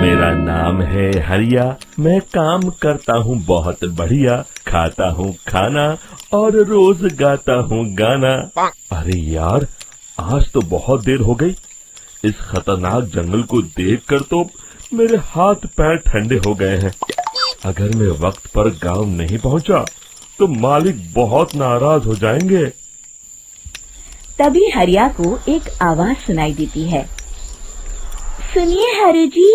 मेरा नाम है हरिया, मैं काम करता हूँ बहुत बढ़िया, खाता हूँ खाना और रोज गाता हूँ गाना। अरे यार, आज तो बहुत देर हो गई। इस खतरनाक जंगल को देखकर तो मेरे हाथ पैर ठंडे हो गए हैं। अगर मैं वक्त पर गांव नहीं पहुंचा तो मालिक बहुत नाराज हो जाएंगे। तभी हरिया को एक आवाज सुनाई देती है। सुनिए हरु जी।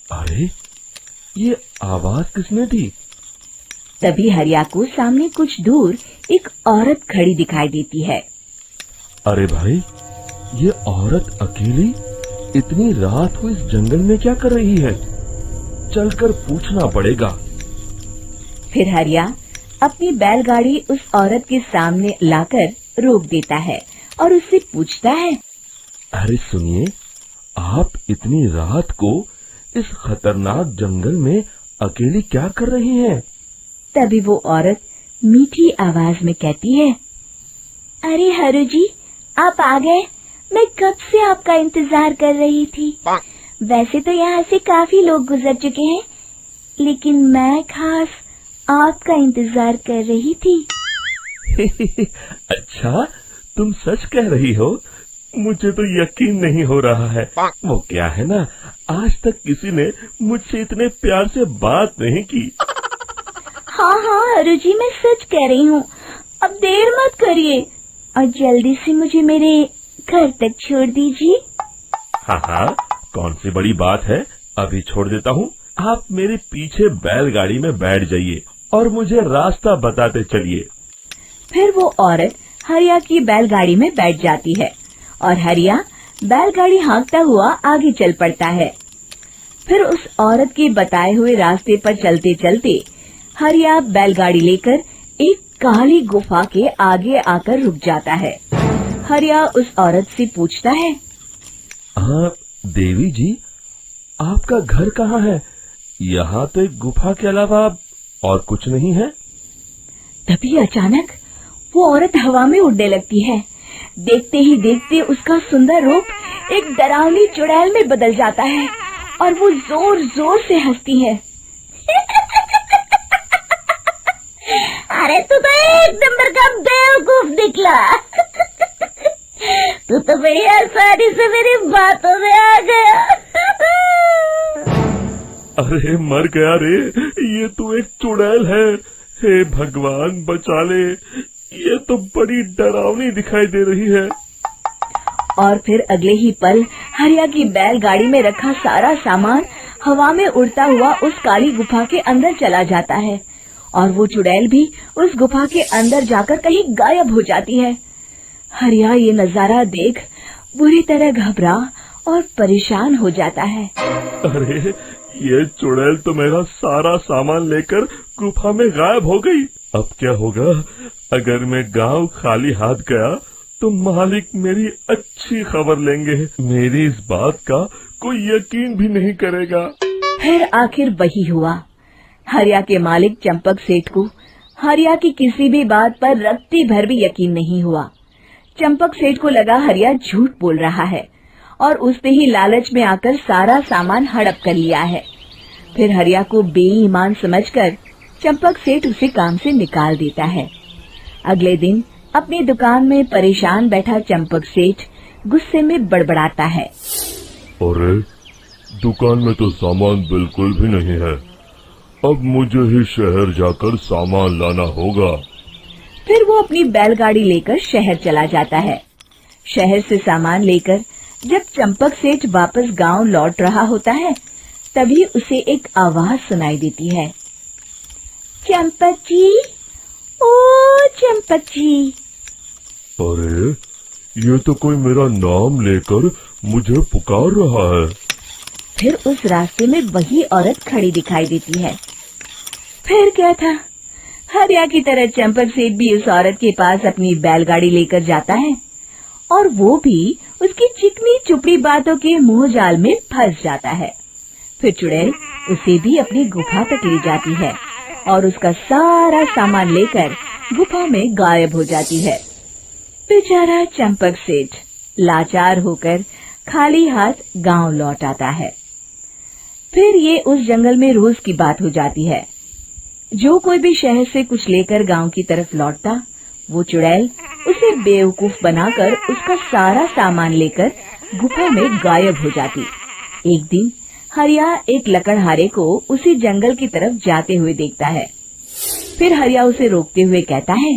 अरे, ये आवाज किसने दी? तभी हरिया को सामने कुछ दूर एक औरत खड़ी दिखाई देती है। अरे भाई, ये औरत अकेली इतनी रात को इस जंगल में क्या कर रही है? चलकर पूछना पड़ेगा। फिर हरिया अपनी बैलगाड़ी उस औरत के सामने लाकर रोक देता है और उससे पूछता है। अरे सुनिए, आप इतनी रात को इस खतरनाक जंगल में अकेली क्या कर रही हैं? तभी वो औरत मीठी आवाज में कहती है, अरे हरु जी, आप आ गए। मैं कब से आपका इंतजार कर रही थी। वैसे तो यहाँ से काफी लोग गुजर चुके हैं, लेकिन मैं खास आपका इंतजार कर रही थी। अच्छा, तुम सच कह रही हो? मुझे तो यकीन नहीं हो रहा है। वो क्या है ना, आज तक किसी ने मुझसे इतने प्यार से बात नहीं की। हाँ हाँ हरु जी, मैं सच कह रही हूँ। अब देर मत करिए और जल्दी से मुझे मेरे घर तक छोड़ दीजिए। हाँ हाँ, कौन सी बड़ी बात है, अभी छोड़ देता हूँ। आप मेरे पीछे बैलगाड़ी में बैठ जाइए और मुझे रास्ता बताते चलिए। फिर वो औरत हरिया की बैलगाड़ी में बैठ जाती है और हरिया बैलगाड़ी हाँकता हुआ आगे चल पड़ता है। फिर उस औरत के बताए हुए रास्ते पर चलते चलते हरिया बैलगाड़ी लेकर एक काली गुफा के आगे आकर रुक जाता है। हरिया उस औरत से पूछता है, हाँ देवी जी, आपका घर कहाँ है? यहाँ तो एक गुफा के अलावा और कुछ नहीं है। तभी अचानक वो औरत हवा में उड़ने लगती है। देखते ही देखते उसका सुंदर रूप एक डरावनी चुड़ैल में बदल जाता है और वो जोर जोर से हंसती है। अरे तू तो एक नंबर का बेवकूफ निकला। तू तो बड़ी आसानी से मेरी बातों में आ गया। अरे मर गया रे, ये तो एक चुड़ैल है। हे भगवान बचा ले, ये तो बड़ी डरावनी दिखाई दे रही है। और फिर अगले ही पल हरिया की बैलगाड़ी में रखा सारा सामान हवा में उड़ता हुआ उस काली गुफा के अंदर चला जाता है और वो चुड़ैल भी उस गुफा के अंदर जाकर कहीं गायब हो जाती है। हरिया ये नजारा देख बुरी तरह घबरा और परेशान हो जाता है। अरे, ये चुड़ैल तो मेरा सारा सामान लेकर गुफा में गायब हो गई। अब क्या होगा? अगर मैं गांव खाली हाथ गया तो मालिक मेरी अच्छी खबर लेंगे। मेरी इस बात का कोई यकीन भी नहीं करेगा। फिर आखिर वही हुआ। हरिया के मालिक चंपक सेठ को हरिया की किसी भी बात पर रत्ती भर भी यकीन नहीं हुआ। चंपक सेठ को लगा हरिया झूठ बोल रहा है और उसने ही लालच में आकर सारा सामान हड़प कर लिया है। फिर हरिया को बेईमान समझकर चंपक सेठ उसे काम से निकाल देता है। अगले दिन अपनी दुकान में परेशान बैठा चंपक सेठ गुस्से में बड़बड़ाता है। अरे, दुकान में तो सामान बिल्कुल भी नहीं है। अब मुझे ही शहर जाकर सामान लाना होगा। फिर वो अपनी बैलगाड़ी लेकर शहर चला जाता है। शहर से सामान लेकर जब चंपक सेठ वापस गांव लौट रहा होता है, तभी उसे एक आवाज सुनाई देती है। चंपक जी, ओ चंपक जी। अरे, ये तो कोई मेरा नाम लेकर मुझे पुकार रहा है। फिर उस रास्ते में वही औरत खड़ी दिखाई देती है। फिर क्या था, हरिया की तरह चंपक सेठ भी उस औरत के पास अपनी बैलगाड़ी लेकर जाता है और वो भी उसकी चिकनी चुपड़ी बातों के मुंह जाल में फंस जाता है। फिर चुड़ैल उसे भी अपनी गुफा तक ले जाती है और उसका सारा सामान लेकर गुफा में गायब हो जाती है। बेचारा चंपक सेठ लाचार होकर खाली हाथ गांव लौट आता है। फिर ये उस जंगल में रोज की बात हो जाती है। जो कोई भी शहर से कुछ लेकर गांव की तरफ लौटता, वो चुड़ैल उसे बेवकूफ बनाकर उसका सारा सामान लेकर गुफा में गायब हो जाती। एक दिन हरिया एक लकड़हारे को उसी जंगल की तरफ जाते हुए देखता है। फिर हरिया उसे रोकते हुए कहता है,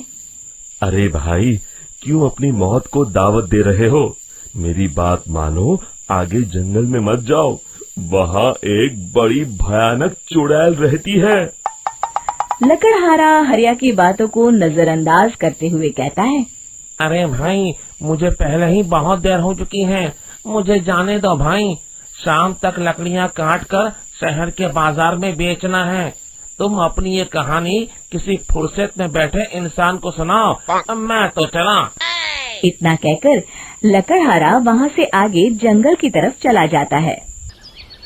अरे भाई, क्यों अपनी मौत को दावत दे रहे हो? मेरी बात मानो, आगे जंगल में मत जाओ, वहाँ एक बड़ी भयानक चुड़ैल रहती है। लकड़हारा हरिया की बातों को नजरअंदाज करते हुए कहता है, अरे भाई, मुझे पहले ही बहुत देर हो चुकी है, मुझे जाने दो भाई। शाम तक लकड़ियाँ काट कर शहर के बाजार में बेचना है। तुम अपनी ये कहानी किसी फुर्सत में बैठे इंसान को सुनाओ, मैं तो चला। इतना कहकर लकड़हारा वहाँ से आगे जंगल की तरफ चला जाता है।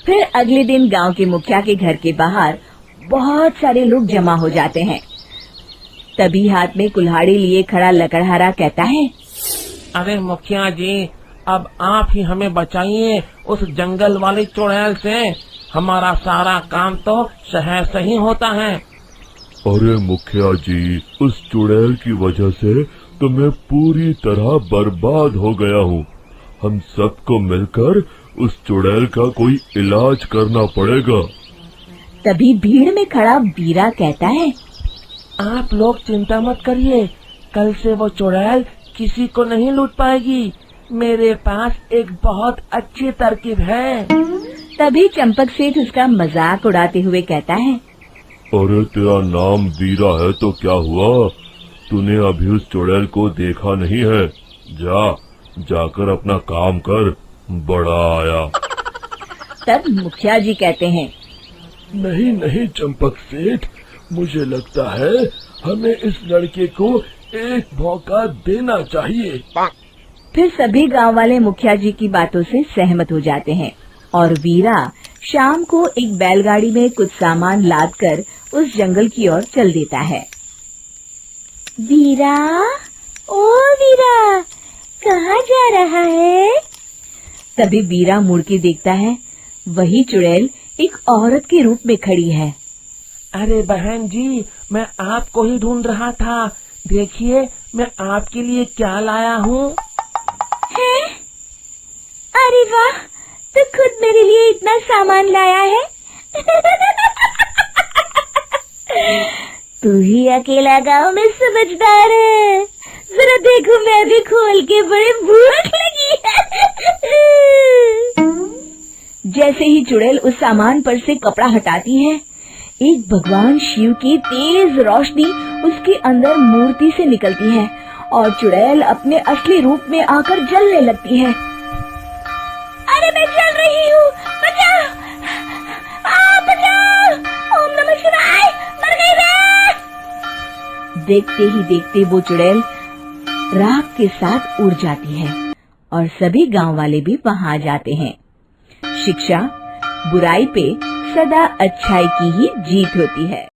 फिर अगले दिन गांव के मुखिया के घर के बाहर बहुत सारे लोग जमा हो जाते हैं। तभी हाथ में कुल्हाड़ी लिए खड़ा लकड़हारा कहता है, अरे मुखिया जी, अब आप ही हमें बचाइए उस जंगल वाली चुड़ैल से। हमारा सारा काम तो शहर से ही होता है। अरे मुखिया जी, उस चुड़ैल की वजह से तो मैं पूरी तरह बर्बाद हो गया हूँ। हम सबको मिलकर उस चुड़ैल का कोई इलाज करना पड़ेगा। तभी भीड़ में खड़ा वीरा कहता है, आप लोग चिंता मत करिए, कल से वो चुड़ैल किसी को नहीं लूट पाएगी। मेरे पास एक बहुत अच्छी तरकीब है। तभी चंपक सेठ उसका मजाक उड़ाते हुए कहता है, अरे तेरा नाम वीरा है तो क्या हुआ? तूने अभी उस चुड़ैल को देखा नहीं है? जाकर अपना काम कर, बड़ा आया। तब मुखिया जी कहते हैं, नहीं चंपक सेठ, मुझे लगता है हमें इस लड़के को एक मौका देना चाहिए। फिर सभी गांव वाले मुखिया जी की बातों से सहमत हो जाते हैं और वीरा शाम को एक बैलगाड़ी में कुछ सामान लादकर उस जंगल की ओर चल देता है। वीरा, ओ वीरा, कहाँ जा रहा है? तभी वीरा मुड़ के देखता है, वही चुड़ैल एक औरत के रूप में खड़ी है। अरे बहन जी, मैं आपको ही ढूंढ रहा था। देखिए, मैं आपके लिए क्या लाया हूँ। हैं? अरे वाह, तो खुद मेरे लिए इतना सामान लाया है। तू ही अकेला गांव में समझदार है। जरा देखो, मैं भी खोल के, बड़े भूख लगी है। जैसे ही चुड़ैल उस सामान पर से कपड़ा हटाती है, एक भगवान शिव की तेज रोशनी उसके अंदर मूर्ति से निकलती है और चुड़ैल अपने असली रूप में आकर जलने लगती है। अरे मैं जल रही हूँ, बचाओ! बचाओ! ओम नमः शिवाय, मर गई मैं! देखते ही देखते वो चुड़ैल राख के साथ उड़ जाती है और सभी गांव वाले भी वहां जाते हैं। शिक्षा बुराई पे सदा अच्छाई की ही जीत होती है।